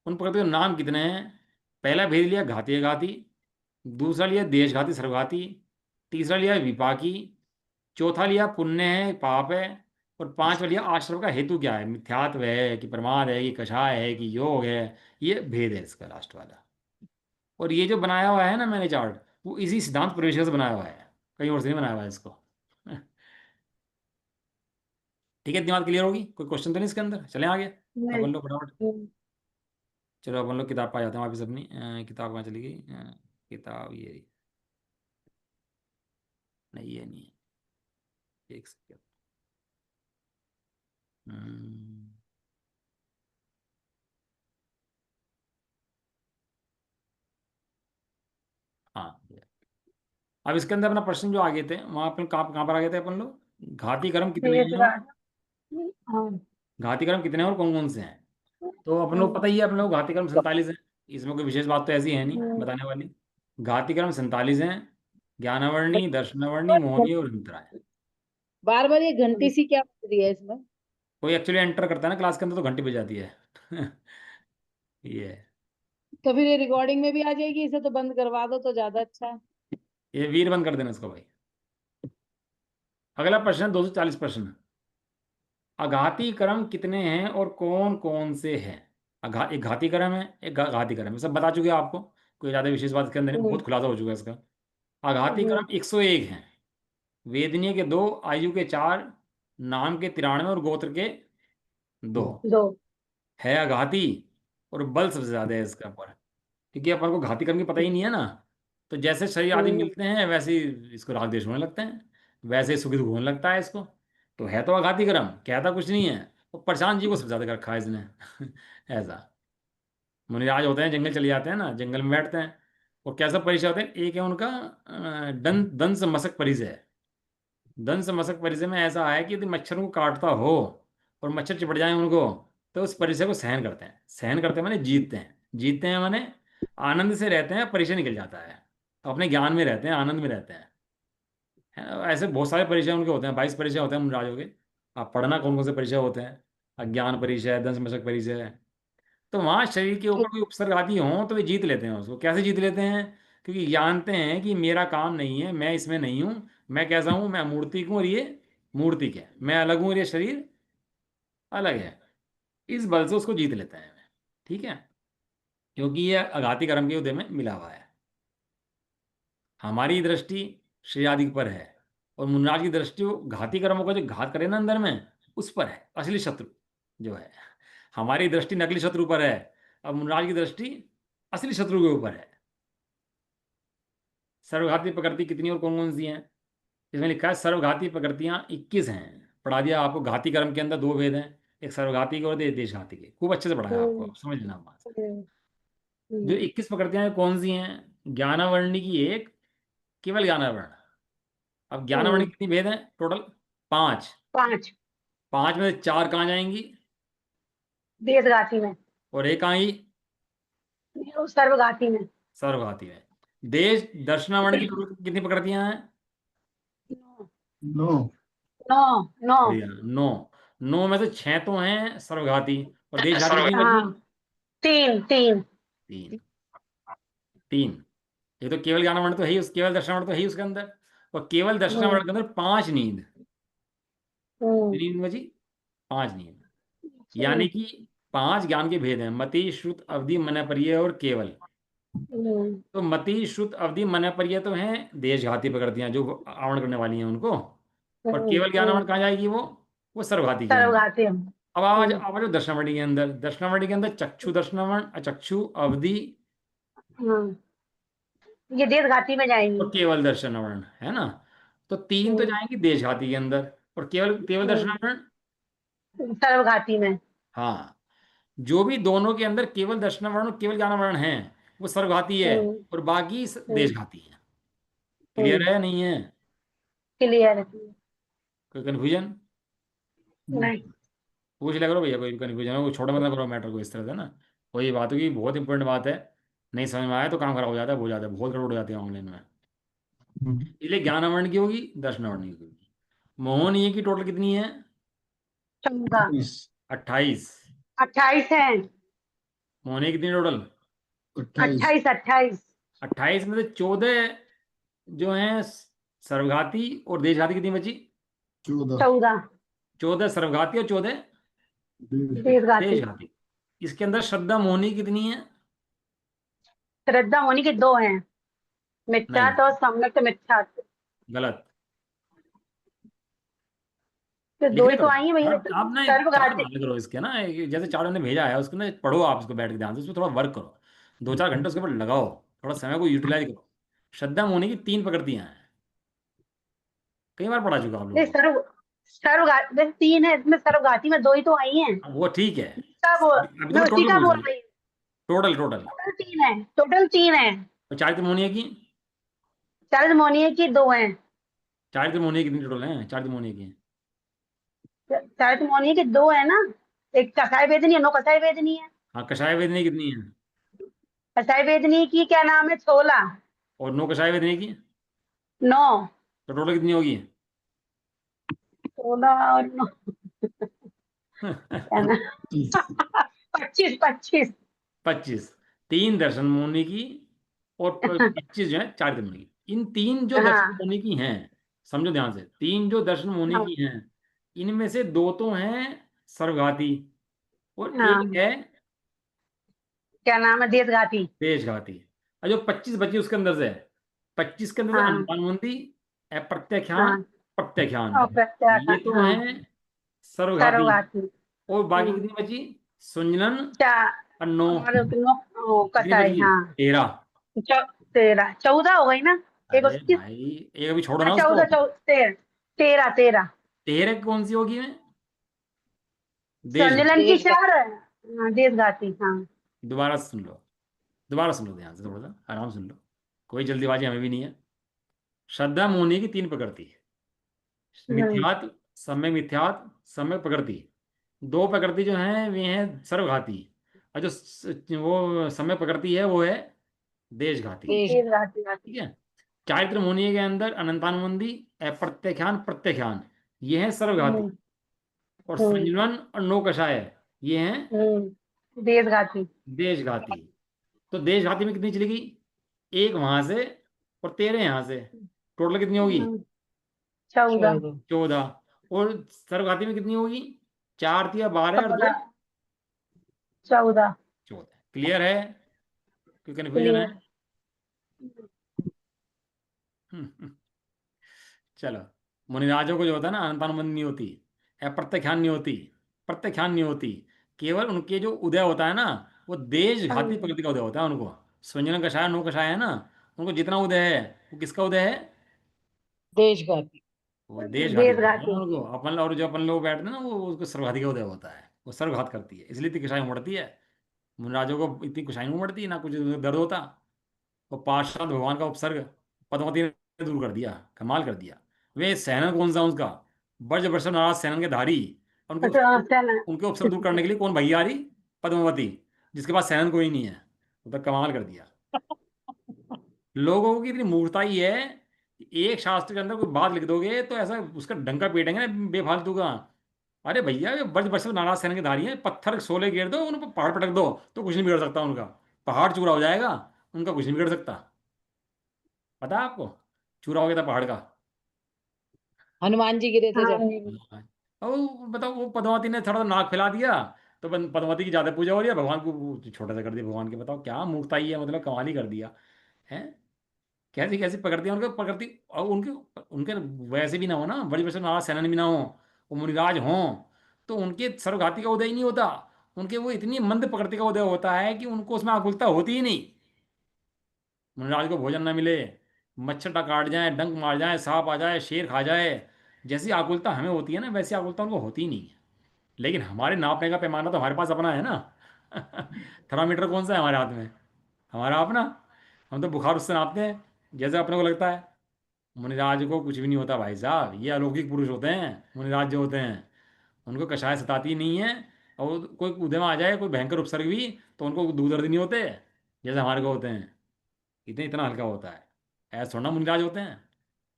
उन प्रकृति के नाम कितने हैं। पहला भेद लिया घातीय घाती, दूसरा लिया देशघाती सर्वघाती, तीसरा लिया विपाकी, चौथा लिया पुण्य है पाप है, और पांचवा लिया आश्रम का हेतु क्या है, मिथ्यात्व है कि प्रमाद है कि कषाय है कि योग है। ये भेद है इसका लास्ट वाला। और ये जो बनाया हुआ है ना मैंने चार्ट, वो इसी सिद्धांत प्रवेश से बनाया हुआ है, कहीं और से नहीं बनाया हुआ है इसको। ठीक है, दिमाग क्लियर होगी? कोई क्वेश्चन तो नहीं इसके अंदर? चलें आगे नहीं। अपन लोग फटाफट। चलो अपन लोग किताब पा जाते हैं वापस अपनी। किताब कहाँ चली गई? किताब ये रही। नहीं ये नहीं है, एक सेकेंड। हम्म, हाँ ये। अब इसके अंदर अपना प्रश्न जो आगे थे, वहाँ अपन कहाँ कहाँ पर आ गए थे अपन लोग? घाती कर्म कितने ठीक हैं, और है। हाँ घाती कर्म कितने हैं और कौन कौन से हैं? तो अपन लोग पता ही है, अपन लोग घाती कर्म 47 हैं। इसमें कोई विशेष बात तो ऐसी है नहीं बताने वाली। घाती कर्म 47 हैं। ज्ञानावर्णी, दर्शनावर्णी, मोहनी और अंतरा है। बार बार ये घंटी सी क्या बज रही है इसमें? कोई एक्चुअली एंटर करता है ना क्लास के अंदर तो घंटी बज जाती है। ये है। तो फिर ये रिकॉर्डिंग में भी आ जाएगी, इसे तो बंद करवा दो तो ज्यादा अच्छा है। ये वीर बंद कर देना इसको भाई। अगला प्रश्न है 240 प्रश्न। अघाती कर्म कितने हैं और कौन कौन से हैं? एक घाती कर्म है, एक घाती कर्म है, सब बता चुके हैं आपको। कोई ज़्यादा विशेष बात इसके अंदर नहीं, बहुत खुलासा हो चुका है इसका। आघाती कर्म 101 हैं। वेदनीय के 2, आयु के 4, नाम के 93 और गोत्र के 2। दो। है आघाती, और बल सबसे ज्यादा है इसका पर, क्योंकि अपन को घाती कर्म की पता ही नहीं है ना। तो जैसे शरीर आदि मिलते हैं वैसे ही इसको राग द्वेष होने लगते हैं, वैसे ही सुख दुख होने लगता है इसको। तो है तो आघाती कर्म, कहता कुछ नहीं है। तो प्रशांत जी को सबसे ज्यादा कर रखा है इसने। ऐसा। मुनिराज होते हैं, जंगल चले जाते हैं ना, जंगल में बैठते हैं। और कैसा परिचय होता है, एक है उनका दंस मशक परिचय। दंस मशक परिचय में ऐसा है कि यदि मच्छरों को काटता हो और मच्छर चिपट जाए उनको, तो उस परिचय को सहन करते हैं। सहन करते हैं माने जीतते हैं, जीतते हैं माने आनंद से रहते हैं, परिचय निकल जाता है। अपने ज्ञान में रहते हैं, आनंद में रहते हैं। है ना? ऐसे बहुत सारे परिचय उनके होते हैं, 22 परिचय होते हैं मुनिराजों के। आप पढ़ना कौन कौन से परिचय होते हैं। अज्ञान परिचय, दंस मशक परिचय। तो वहाँ शरीर के ऊपर कोई उपसर्ग आदि हो तो वे जीत लेते हैं उसको। कैसे जीत लेते हैं? क्योंकि जानते हैं कि मेरा काम नहीं है, मैं इसमें नहीं हूँ। मैं कैसा हूँ, मैं मूर्ति हूँ और ये मूर्तिक है। मैं अलग हूँ और ये शरीर अलग है। इस बल से उसको जीत लेते हैं। ठीक है, क्योंकि ये अघाती कर्म के उदय में मिला हुआ है। हमारी दृष्टि श्रेय आदि पर है, और मुनराज की दृष्टि वो घाती कर्मों का जो घात करे ना अंदर में, उस पर है असली शत्रु जो है। हमारी दृष्टि नकली शत्रु पर है, अब मुनिराज की दृष्टि असली शत्रु के ऊपर है। सर्वघाती प्रकृति कितनी और कौन कौन सी हैं? इसमें लिखा है सर्वघाती प्रकृतियां 21 हैं। पढ़ा दिया आपको, घाती कर्म के अंदर दो भेद हैं, एक सर्वघाती के और एक देशघाती के। खूब अच्छे से पढ़ाया आपको, हम्म, आप समझ लेना बात। हम्म, जो हम्म, 21 प्रकृतियां हैं कौन सी हैं? ज्ञानावरणी की एक, केवल ज्ञानावरण। अब ज्ञानावरण हम्म, कितनी भेद हैं टोटल? 5। 5 5 में से 4 कहाँ जाएंगी? देशघाती में, और एक कहाँ ही? सर्वघाती में। सर्वघाती में। देश दर्शनावरण की टोटल कितनी प्रकृतियां हैं? 9। 9 9। बढ़िया, 9। 9 में से 6 तो हैं सर्वघाती, और देशघाती सर्व कितनी बची? हाँ, 3 3। 3। 3। ये तो केवल ज्ञानावरण तो है ही, उस केवल दर्शनावरण तो है ही उसके अंदर। और केवल हम्म, दर्शनावरण के अंदर 5 नींद। हम्म, कितनी नींद बची? 5 नींद। हम्म, यानी कि 5 ज्ञान के भेद हैं: मति, श्रुत, अवधि, मनःपर्य और केवल। हम्म, तो मति, श्रुत, अवधि, मनःपर्य तो हैं देशघाती प्रकृतियां जो आवरण करने वाली हैं उनको। और केवल ज्ञानावरण कहाँ जाएगी? वो सर्वघाती के अंदर। सर्वघाती हम। अब आज आप जो दर्शनावली के अंदर, दर्शनावली के अंदर चक्षु दर्शनावरण, अचक्षु, अवधि हम्म, ये देशघाती में और जाएंगी। केवल दर्शनावरण है ना। तो 3 तो हम्म, जाएंगी देशघाती के अंदर, और केवल केवल हम्म, दर्शनावरण। सर्वघाती में। हाँ, जो भी दोनों के अंदर केवल दर्शनावरण और केवल ज्ञानावरण है वो सर्वघाती है, हम्म, और बाकी हम्म, देशघाती है। क्लियर हम्म, है या नहीं है? क्लियर है। कोई कन्फ्यूजन? नहीं। पूछ लिया करो भैया, कोई कन्फ्यूजन हो, छोड़ो मत ना करो मैटर को इस तरह से ना। कोई बात होगी, बहुत इंपॉर्टेंट बात है, नहीं समझ में आया तो काम खराब हो जाता है, हो जाता है, बहुत गड़बड़ हो जाती है ऑनलाइन में। इसलिए ज्ञान आवरण की होगी, दर्शन आवरण की होगी। मोहन ये की टोटल कितनी है? 14। 28। 28 है। मोहन ये कितनी टोटल? 28। 28 28। 28 में से 14 जो हैं सर्वघाती, और देशघाती कितनी बची? 14। 14 14 सर्वघाती और 14 देशघाती। देशघाती। इसके अंदर श्रद्धा मोहनी कितनी है? श्रद्धा होनी के 2 हैं, नहीं, मिथ्यात्व और सम्यक मिथ्यात्व। गलत। तो लिख 2 ले ही तो करो। आई है भैया। आप ना चार्ट सर्वघाती। बना ले करो इसके ना, जैसे चार्ट ने भेजा है उसको ना पढ़ो आप, इसको बैठ के ध्यान से उसको थोड़ा वर्क करो, 2-4 घंटे उसके ऊपर लगाओ, थोड़ा समय को यूटिलाइज करो। श्रद्धा मोहनी की 3 प्रकृतियां हैं, कई बार पढ़ा चुका आप लोगों ये को। सर्वघाती वैसे 3 है, इसमें सर्वघाती में 2 ही तो आई हैं। अब वो ठीक है, का बोल अभी तो मैं मैं उसी टोटल का पूछ बोल रहा हूँ। रही हूँ। Total total. टोटल 3 है। और चारित्र मोहनिया की? चार्ज मोनिया की 2 हैं। चारित्र मोहनिया कितनी टोटल है चारित्र मोहनिया की? चार्ज मोनिया की 2 है ना। एक कसाई वेदनी है, 9 कसाई वेदनी है। हाँ, कषाय वेदनी कितनी है? कसाई वेदनी की क्या नाम है, 16। और 9 कषाय वेदनी की? 9। तो टोटल कितनी होगी? 16 और 9 क्या ना। 25 25। 25। 3 दर्शन मुनि की, और 25 जो है चारित्र मुनि की। इन 3 जो दर्शन हाँ मुनि की हैं, समझो ध्यान से, 3 जो दर्शन मुनि हाँ की हैं, इनमें से 2 तो हैं सर्वघाती, और एक हाँ। है क्या नाम है, देशघाती। देशघाती। और जो 25 बची उसके अंदर से, 25 के अंदर से हाँ अनुपानवंती, अप्रत्यख्यान, हाँ। प्रत्यख्यान, और ये प्रत्याख्यान, तो हाँ। हैं सर्वघाती। सर्वघाती। और बाकी हाँ। कितनी बची? सुंजनन चार। और 9। और 9 कितनी बच कसाई, गई? हाँ। 13। 13 14 हो गई ना। एक अरे उसकी। भाई, एक अभी छोड़ो हाँ ना उसको। 14 13 13 13। 13 कौन सी होगी में? संजलन की देशघाती। 4 है। हाँ देशघाती, हाँ। दोबारा सुन लो, दोबारा सुन लो ध्यान से, थोड़ा सा आराम से सुन लो, कोई जल्दीबाजी हमें भी नहीं है। श्रद्धा मोहनी की 3 प्रकृति है: हम्म, मिथ्यात्व, सम्यक मिथ्यात्व, सम्यक प्रकृति। 2 प्रकृति जो हैं वे हैं सर्वघाती, और जो वो सम्यक प्रकृति है वो है देशघाती। देशघाती। ठीक है। चारित्र मुनि के अंदर अनंतानुबंधी, अप्रत्यख्यान, प्रत्यख्यान, ये है सर्वघाती। हम्म, और हम्म, संजनन और नो कषाय, ये हैं देशघाती। देशघाती। तो देशघाती में कितनी चली गई? एक वहां से, और 13 यहां से, टोटल कितनी होगी? 14 14। और सर्वघाती में कितनी होगी? 4 या 12 और 2 14 14। 14। क्लियर है? कोई कन्फ्यूजन है? क्लियर। चलो। मुनिराजों को जो होता है ना, अनंतानुबंध नहीं होती, अप्रत्यख्यान नहीं होती, प्रत्यख्यान नहीं होती, केवल उनके जो उदय होता है ना, वो देशघाती हाँ, प्रकृति का उदय होता है उनको। स्वंजन कषाय नो कषाय है ना, उनको जितना उदय है वो किसका उदय है? देशभक्ति। वो देशघाती का उदय है देशघाती। उनको। अपन और जो अपन लोग बैठते हैं ना, वो उसको सर्वघाती का उदय होता है, वो सर्वघात करती है, इसलिए इतनी कषाय उमड़ती है। मुनराजों को इतनी कषाय नहीं उमड़ती, ना कुछ दर्द होता। वो पार्षद भगवान का उपसर्ग पद्मावती ने दूर कर दिया, कमाल कर दिया। वे सेनन कौन सा उनका? ब्रज वर्ष नाराज सेनन के धारी। उनको अच्छा, हाँ, चल। उनके उपसर्ग दूर करने के लिए कौन भैया आ रही? पद्मावती, जिसके पास सेनन कोई नहीं है। वो तो कमाल कर दिया। लोगों की इतनी मूर्खता ही है कि एक शास्त्र के अंदर कोई बात लिख दोगे तो ऐसा उसका डंका पीटेंगे ना बेफालतू का। अरे भैया, ये ब्रज वर्ष नाराज सेना के धारी हैं, पत्थर सोले घेर दो, उन पर पहाड़ पटक दो, तो कुछ नहीं बिगड़ सकता उनका। पहाड़ चूरा हो जाएगा, उनका कुछ नहीं बिगड़ सकता। पता है आपको? चूरा हो गया था पहाड़ का। हनुमान जी गिरे थे हाँ, जब। हाँ। और वो बताओ, वो पद्मावती ने थोड़ा सा नाक फैला दिया, तो पद्मावती की ज्यादा पूजा हो रही है, भगवान को वो छोटा सा कर दिया भगवान के। बताओ क्या मूर्खताई है, मतलब कमाल ही कर दिया है। कैसी कैसी प्रकृति है उनके, प्रकृति। और उनके उनके वैसे भी ना हो ना, बड़ी बड़ी नाराज सेना भी ना हो, वो मुनिराज हों, तो उनके सर्वघाती का उदय ही नहीं होता। उनके वो इतनी मंद प्रकृति का उदय होता है कि उनको उसमें आकुलता होती ही नहीं। मुनिराज को भोजन ना मिले, मच्छर काट जाए, डंक मार जाए, सांप आ जाए, शेर खा जाए, जैसी आकुलता हमें होती है ना, वैसी आकुलता उनको होती ही नहीं है। लेकिन हमारे नापने का पैमाना तो हमारे पास अपना है ना। थर्मामीटर कौन सा है हमारे हाथ में? हमारा अपना। हम तो बुखार उससे नापते हैं जैसे अपने को लगता है। मुनिराज को कुछ भी नहीं होता भाई साहब, ये अलौकिक पुरुष होते हैं मुनिराज जो होते हैं। उनको कषाय सताती नहीं है। और कोई उदय में आ जाए, कोई भयंकर उपसर्ग भी, तो उनको दूर दर्द नहीं होते जैसे हमारे को होते हैं। इतने इतना हल्का होता है। ऐसा थोड़ा ना मुनिराज होते हैं।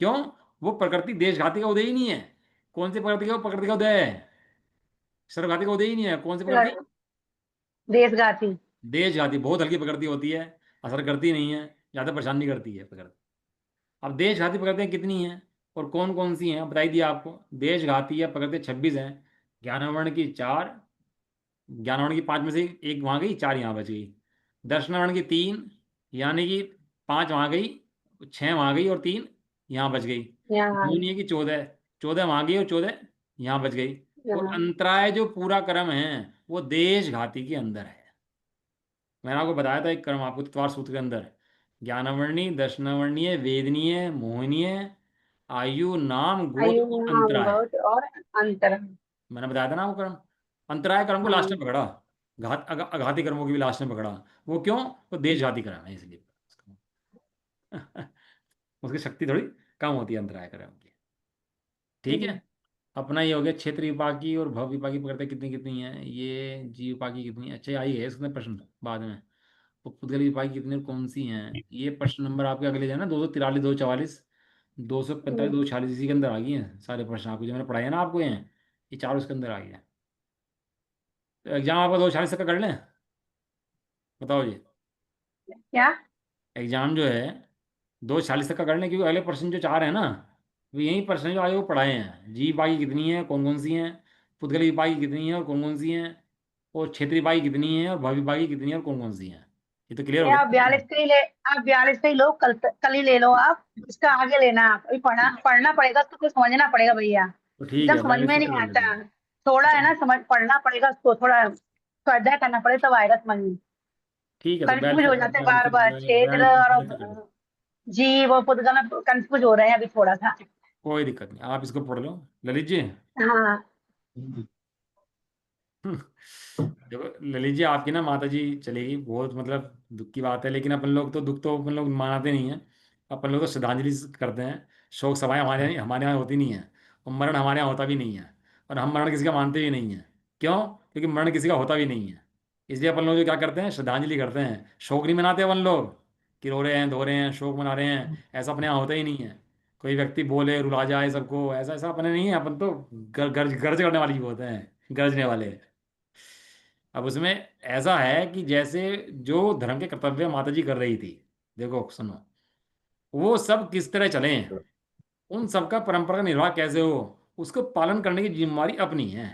क्यों? वो प्रकृति देशघाती का उदय ही नहीं है। कौन सी प्रकृति का? वो प्रकृति का उदय है, सर्वघाती का उदय ही नहीं है। कौन सी प्रकृति? देशघाती। देशघाती बहुत हल्की प्रकृति होती है, असर करती नहीं है, ज़्यादा परेशान नहीं करती है प्रकृति। अब देशघाती प्रकृतियाँ कितनी हैं और कौन कौन सी हैं, बताई दिया आपको। देशघाती या प्रकृति 26 हैं। ज्ञानावरण की 4, ज्ञानावरण की 5 में से एक वहाँ गई, 4 यहाँ बच गई। दर्शनावरण की 3, यानी कि 5 वहाँ गई, 6 वहाँ गई और 3 यहाँ बच गई। यहाँ। यूनी की 14, 14 वहाँ गई और 14 यहाँ बच गई। और यहाँ। अंतराय जो पूरा क्रम है वो देशघाती के अंदर है। मैंने आपको बताया था एक क्रम आपको तत्वार सूत्र के अंदर: ज्ञानावर्णीय, दर्शनावर्णीय, वेदनीय, मोहनीय, आयु, नाम, गोत्र आयु, और नाम, अंतराय। गोत्र और अंतर। मैंने बताया था ना वो क्रम। अंतराय क्रम को लास्ट हाँ। में पकड़ा। अघाती क्रमों की भी लास्ट में पकड़ा। वो क्यों? वो देशघाती क्रम है इसलिए। उसकी शक्ति थोड़ी कम होती है अंतराय क्रम की। ठीक है। अपना ये हो गया क्षेत्र विभाग और भव विभाग की प्रकृति कितनी कितनी है। ये जीव विभाग की कितनी, अच्छा आई है इसमें प्रश्न बाद में। वो पुद्गल विभाग की कितनी और कौन सी हैं, ये प्रश्न नंबर आपके अगले जो है ना, 243, 244, 245, 246, इसी के अंदर आ गई हैं सारे प्रश्न आपको, जो मैंने पढ़ाए हैं ना आपको, ये चारों इसके अंदर आ गए हैं। तो एग्जाम आपका 246 तक का कर लें? बताओ जी। क्या? एग्जाम जो है 246 तक का कर लें, क्योंकि अगले प्रश्न जो चार है ना, वो यही प्रश्न जो आगे वो पढ़ाए हैं। जी विभाग की कितनी है, कौन कौन सी हैं, पुद्गल विभाग की कितनी है और कौन कौन सी हैं, और क्षेत्र विभाग की कितनी है और भव विभाग की कितनी है और कौन कौन सी हैं। ये तो क्लियर हो ये आप गया। 42 का ही ले। आप 42 का ही लो, कल ही ले लो आप। इसका आगे लेना, आप अभी पढ़ना पड़ेगा, उसको कुछ समझना पड़ेगा भैया। तो ठीक एकदम है, समझ मैं में इसको नहीं कर आता। लेता हूँ। थोड़ा है अच्छा, ना, समझ पढ़ना पड़ेगा उसको, थोड़ा स्वाध्याय करना पड़ेगा तब आएगा समझ में। ठीक है, तो कंफ्यूज हो जाते हैं बार बार, क्षेत्र और बैठ जीव और पुद्गल में कंफ्यूज हो रहे हैं अभी थोड़ा सा। कोई दिक्कत नहीं, आप इसको पढ़ लो ललित जी। हाँ। देखो ललित जी, आपकी ना माता जी चलेगी, बहुत मतलब दुख की बात है, लेकिन अपन लोग तो दुख तो अपन लोग मनाते नहीं हैं। अपन लोग तो श्रद्धांजलि करते हैं। शोक सभाएं हमारे यहाँ होती नहीं है, और मरण हमारे यहाँ होता भी नहीं है। और हम मरण किसी का मानते भी नहीं हैं। क्यों? क्योंकि मरण किसी का होता भी नहीं है। इसलिए अपन लोग जो क्या करते हैं, श्रद्धांजलि करते हैं। शोक नहीं मनाते अपन लोग कि रो रहे हैं, धो रहे हैं, शोक मना रहे हैं, ऐसा अपने यहाँ होता ही नहीं है। कोई व्यक्ति बोले रुला जाए सबको, ऐसा ऐसा अपने नहीं है। अपन तो गर्ज गर्ज करने वाली होते हैं, गरजने वाले। अब उसमें ऐसा है कि जैसे जो धर्म के कर्तव्य माता जी कर रही थी, देखो सुनो, वो सब किस तरह चले, उन सब का परंपरा का निर्वाह कैसे हो, उसको पालन करने की जिम्मेवारी अपनी है।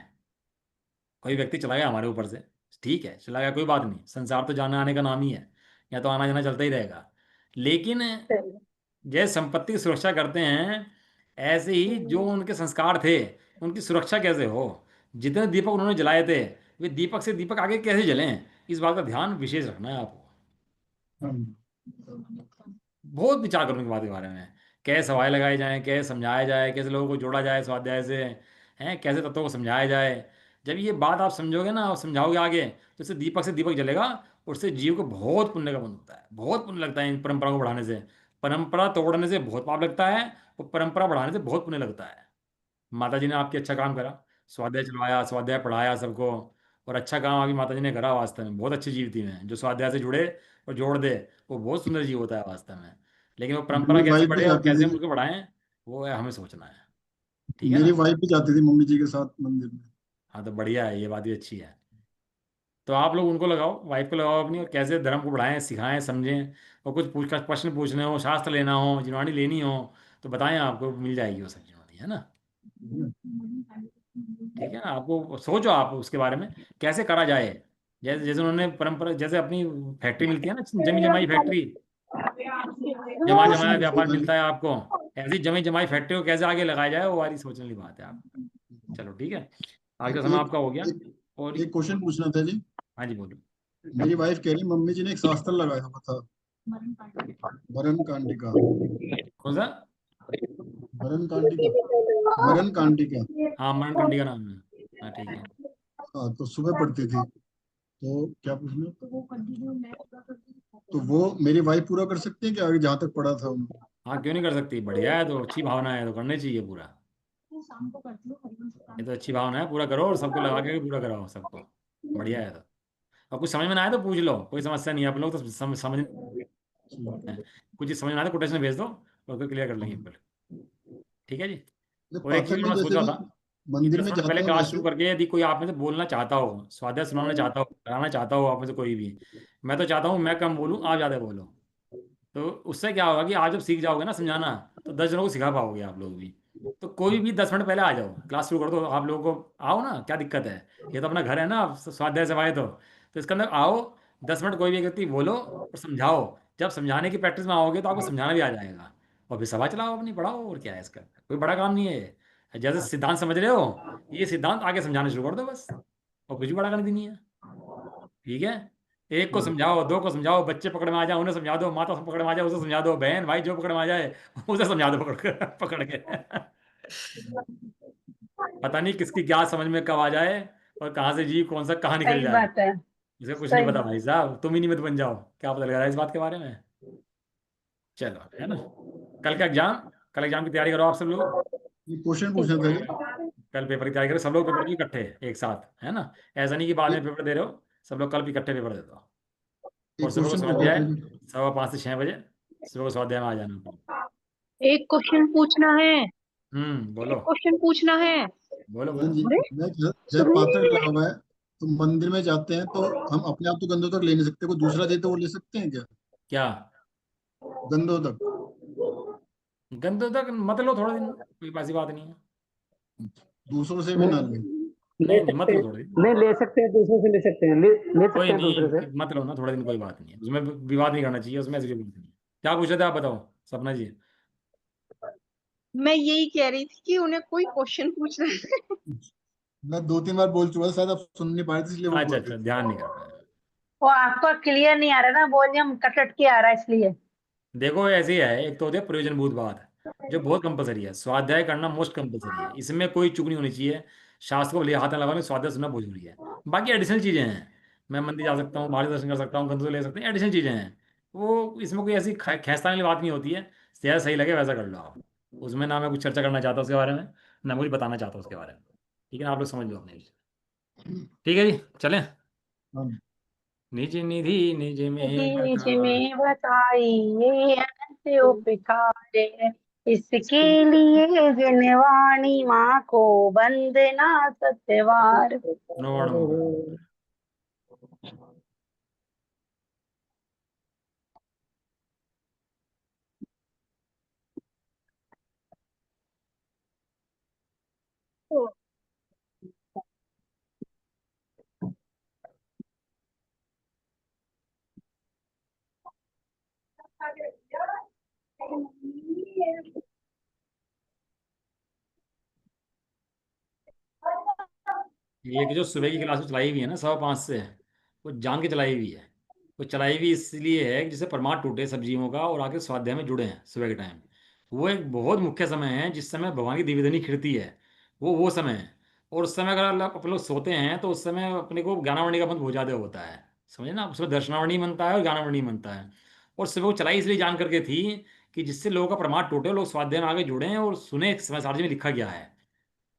कोई व्यक्ति चला गया हमारे ऊपर से, ठीक है चला गया, कोई बात नहीं, संसार तो जाने आने का नाम ही है, या तो आना जाना चलता ही रहेगा। लेकिन सही। जैसे संपत्ति की सुरक्षा करते हैं, ऐसे ही जो उनके संस्कार थे उनकी सुरक्षा कैसे हो। जितने दीपक उन्होंने जलाए थे, वे दीपक से दीपक आगे कैसे जलें, इस बात का ध्यान विशेष रखना है आपको। बहुत विचार करूँ इस बात के बारे में, कैसे सवाल लगाए जाएं, कैसे समझाया जाए, कैसे लोगों को जोड़ा जाए स्वाध्याय से, हैं कैसे तत्वों को समझाया जाए। जब ये बात आप समझोगे ना और समझाओगे आगे, तो इससे दीपक जलेगा, और उससे जीव को बहुत पुण्य का बन होता है, बहुत पुण्य लगता है इन परंपरा को बढ़ाने से। परंपरा तोड़ने से बहुत पाप लगता है, और परंपरा बढ़ाने से बहुत पुण्य लगता है। माता जी ने आपकी अच्छा काम करा, स्वाध्याय चलवाया, स्वाध्याय पढ़ाया सबको, और अच्छा काम आपकी माता जी ने करा। वास्तव में बहुत अच्छी जीव थी मैं, जो स्वाध्याय से जुड़े और जोड़ दे, वो बहुत सुंदर जीव होता है वास्तव में। लेकिन वो परंपरा मेरी कैसे वाइफ भी बढ़े और जाती कैसे थी। हम उसको बढ़ाएं, वो है हमें सोचना है। ठीक है मेरी ना। वाइफ भी जाती थी मम्मी जी के साथ मंदिर में। हाँ तो बढ़िया है, ये बात भी अच्छी है। तो आप लोग उनको लगाओ, वाइफ को लगाओ अपनी, और कैसे धर्म को बढ़ाएं, सिखाएं, समझें। और कुछ पूछ प्रश्न पूछने हो, शास्त्र लेना हो, जिनवाणी लेनी हो, तो बताएं, आपको मिल जाएगी वो सब जिनवाणी, है ना। ठीक है ना। आपको सोचो आप उसके बारे में, कैसे करा जाए। जैसे जैसे उन्होंने परंपरा, जैसे अपनी फैक्ट्री मिलती है ना, जमी जमाई फैक्ट्री, एक जमा क्वेश्चन जमाया पूछना व्यापार था मिलता जी। है आपको, ऐसी जमी जमाई फैक्ट्री को कैसे आगे लगाया जाए, वो वाली सोचने वाली बात है आप। चलो ठीक है, आज का समय एक आपका हो गया। एक और एक क्वेश्चन पूछना था जी। हाँ जी बोलो। मेरी वाइफ कह रही मम्मी जी ने एक शास्त्र लगाया हुआ था, मरण कांडिका। कौन सा। मरण कांडिका। मरण कांडिका। हाँ मरण कंडी का नाम है। हाँ ठीक है। हाँ, तो सुबह पढ़ती थी। तो क्या पूछना, तो वो मेरी वाइफ पूरा कर सकती है कि आगे जहाँ तक पढ़ा था उन्होंने? हाँ क्यों नहीं कर सकती, बढ़िया है, तो अच्छी भावना है, तो करना चाहिए पूरा। ये तो अच्छी भावना है, पूरा करो और सबको लगा के पूरा कराओ सबको। बढ़िया है तो। और कुछ समझ में ना आए तो पूछ लो, कोई समस्या नहीं है, आप लोग तो समझ है। कुछ चीज़ समझ में आए तो कोटेशन भेज दो, और उसको क्लियर कर लेंगे फिर। ठीक है जी। जब और एक चीज़ पाठक जी मैं सोच जैसे रहा भी था कि मंदिर दस में मिनट जाते पहले हैं क्लास शुरू वैसे। करके, यदि कोई आप में से बोलना चाहता हो, स्वाध्याय सुनाना चाहता हो, कराना चाहता हो, आप में से कोई भी, मैं तो चाहता हूँ मैं कम बोलूँ, आप ज़्यादा बोलो। तो उससे क्या होगा कि आप जब सीख जाओगे ना समझाना, तो 10 जनों को सिखा पाओगे आप लोग भी। तो कोई भी 10 मिनट पहले आ जाओ, क्लास शुरू कर दो, आप लोगों को आओ ना, क्या दिक्कत है। ये तो अपना घर है ना, स्वाध्याय सभाएं तो इसके अंदर आओ, 10 मिनट कोई भी व्यक्ति बोलो और समझाओ। जब समझाने की प्रैक्टिस में आओगे तो आपको समझाना भी आ जाएगा, और फिर सभा चलाओ अपनी, पढ़ाओ, और क्या है इसका, कोई बड़ा काम नहीं है ये। जैसे सिद्धांत समझ रहे हो, ये सिद्धांत आगे समझाना शुरू कर दो बस, और कुछ भी बड़ा करने नहीं है। ठीक है। एक को समझाओ, दो को समझाओ, बच्चे पकड़ में आ जाए उन्हें समझा दो, माता पकड़ में आ जाए उसे समझा दो, बहन भाई जो पकड़ में आ जाए उसे समझा दो पकड़ के पता नहीं किसकी क्या समझ में कब आ जाए, और कहाँ से जीव कौन सा कहाँ निकल सही जाए, बात है। इसे कुछ नहीं सही पता बात। भाई साहब, तुम ही निमित्त बन जाओ, क्या पता लग रहा है इस बात के बारे में। चलो है ना। कल का एग्जाम, कल एग्जाम की तैयारी करो आप सब लोग। ये क्वेश्चन ठीक पूछना था जी। है। कल पेपर की तैयारी करो सब लोग, पेपर भी इकट्ठे एक साथ, है ना। ऐसा नहीं कि बाद में एक पेपर दे रहे हो, सब लोग कल भी इकट्ठे पेपर दे दो। और एक सुबह को क्वेश्चन पूछना स्वाध्याय था जी। 5:15 से 6 बजे, सुबह को स्वाध्याय में आ जाना। एक क्वेश्चन पूछना है। बोलो एक क्वेश्चन पूछना है। बोलो हाँ बोलो। जी। अरे मैं जब पात्र लगा हुआ है, तो मंदिर में जाते हैं तो हम अपने आप तो गंदों तक ले नहीं सकते, कोई दूसरा दे तो वो ले सकते हैं क्या? क्या। गंदों तक। गंदो तक मत लो थोड़ा दिन, कोई बासी बात नहीं है। दूसरों से भी ना ले। नहीं ले नहीं नहीं मत सकते लो हैं। थोड़े दिन। नहीं ले सकते हैं, दूसरे से ले सकते हैं, ले कोई सकते हैं दूसरे से। नहीं मत लो ना थोड़ा दिन, कोई बात नहीं है उसमें, विवाद नहीं करना चाहिए उसमें, ऐसी कोई बात नहीं है। क्या पूछ रहे थे आप, बताओ सपना जी। मैं यही कह रही थी कि उन्हें कोई क्वेश्चन पूछना है। मैं 2-3 बार बोल चुका था, शायद आप सुन नहीं पाए थे इसलिए वो अच्छा बोल अच्छा, रहे थे। ध्यान नहीं कर पाया। वो आपको क्लियर नहीं आ रहा ना, वॉल्यूम कट कट के आ रहा है इसलिए। देखो ऐसे ही है, एक तो होती है प्रयोजनभूत बात, जो बहुत कंपलसरी है, स्वाध्याय करना मोस्ट कंपलसरी है, इसमें कोई चूक नहीं होनी चाहिए। शास्त्र को ले हाथ में लगाने, स्वाध्याय सुनना बहुत जरूरी है। बाकी एडिशनल चीजें हैं, मैं मंदिर जा सकता हूँ, बाहर दर्शन कर सकता हूँ, गंदे ले सकते हैं, एडिशनल चीजें हैं। वो इसमें कोई ऐसी खींचतान वाली बात नहीं होती है। जैसा सही लगे वैसा कर लो आप। उसमें ना मैं कुछ चर्चा करना चाहता उसके बारे में, ना कुछ बताना चाहता उसके बारे में। ठीक है ना, आप लोग समझ लो अपने विषय। ठीक है जी, चलें। हाँ। निज निधि निज में निज बता। में बताइए अनंत उपकार, इसके लिए जनवाणी माँ को वंदना सत्वार। श्रवण मगन। एक जो सुबह की क्लास में चलाई हुई है ना 5:15 से, वो जान के चलाई हुई है। वो चलाई हुई इसलिए है कि जिससे प्रमाद टूटे सब जीवों का और आके स्वाध्याय में जुड़े हैं सुबह के टाइम। वो एक बहुत मुख्य समय है जिस समय भगवान की दिव्यधनी खिड़ती है। वो समय है। और उस समय अगर अपन लोग सोते हैं तो उस समय अपने को ज्ञानावरणी का बंध बहुत ज़्यादा होता है। समझे ना, उसमें दर्शनावरणी बनता है और ज्ञानावरणी बनता है। और सुबह वो चलाई इसलिए जान करके थी कि जिससे लोगों का प्रमाद टूटे, लोग स्वाध्याय में आगे जुड़े और सुने समय सारणी में लिखा गया है।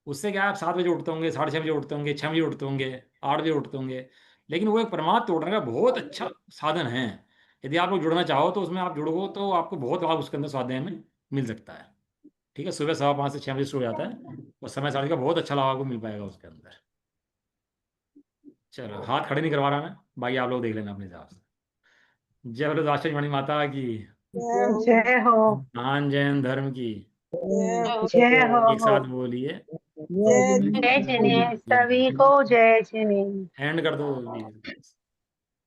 उससे क्या है, आप 7 बजे उठते होंगे, 6:30 बजे उठते होंगे, 6 बजे उठते होंगे, 8 बजे उठते होंगे, लेकिन वो एक प्रमाद तोड़ने का बहुत अच्छा साधन है। यदि आप लोग जुड़ना चाहो तो उसमें आप जुड़ो तो आपको बहुत लाभ उसके अंदर स्वाध्याय में मिल सकता है। ठीक है, सुबह 5:15 से 6 बजे शुरू हो जाता है और समय सारणी का बहुत अच्छा लाभ आपको मिल पाएगा उसके अंदर। चलो, हाथ खड़े नहीं करवा रहा मैं, बाकी आप लोग देख लेना अपने हिसाब से। जय बोलो दाक्षायणी मणि माता की, जय हो। महान जैन धर्म की। जय एक हो। साथ बोलिए। जय जिने सभी को जय जिने। एंड कर दो।